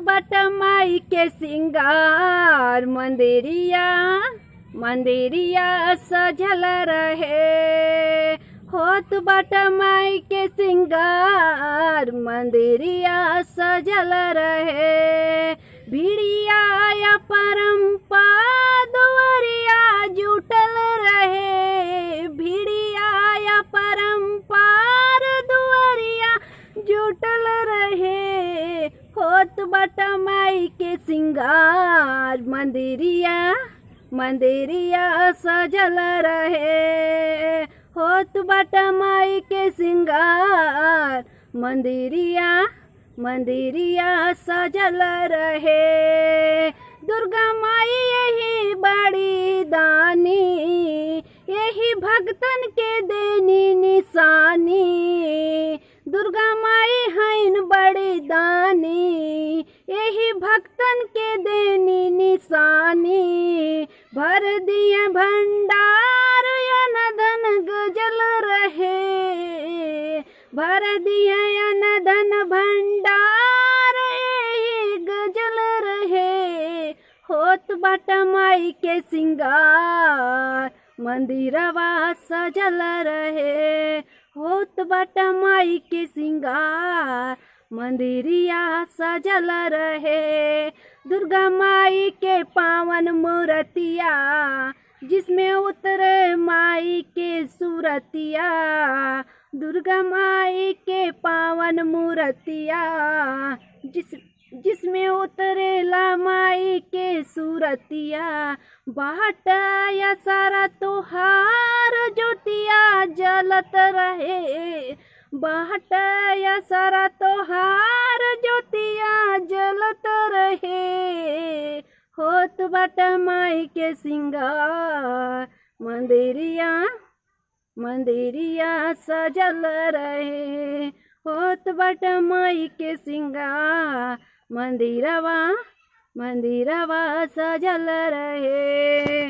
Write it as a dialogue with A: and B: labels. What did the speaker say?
A: But my के सिंगार मंदिरिया मंदिरिया सजल रहे। होत बट माई के सिंगार मंदिरिया सजल रहे। भिड़िया या परम्पा दुआरिया जुटल रहे। भिड़िया या परम्पार दुआरिया जुटल रहे। होत बट माई के सिंगार मंदिरिया मंदिरिया सजल रहे। होत बट माई के सिंगार मंदिरिया मंदिरिया सजल रहे। दुर्गा माई यही बड़ी दानी, यही भक्तन के देनी निशानी। दुर्गा माई हैं बड़ी दानी, यही भक्तन के देनी निशानी। भर दिए भंडार अन धन गजल रहे। भर दिए अन धन भंडार यही गजल रहे। होत बट माई के सिंगार मंदिरवा सजल रहे। होत बट माई के सिंगार मंदिरिया सजल रहे। दुर्गा माई के पावन मूर्तिया जिसमें उतरे माई के सूरतिया। दुर्गा माई के पावन मूर्तिया जिसमें उतरेला माई के सूरतिया। बाट या सारा तोहार ज्योतिया जलत रहे। बाट या सारा तोहार ज्योतिया जलत रहे। होत बट माई के सिंगार मंदिरिया मंदिरिया सजल रहे। होत बट माई के सिंगार मंदिरवा मंदिरवा सजल रहे।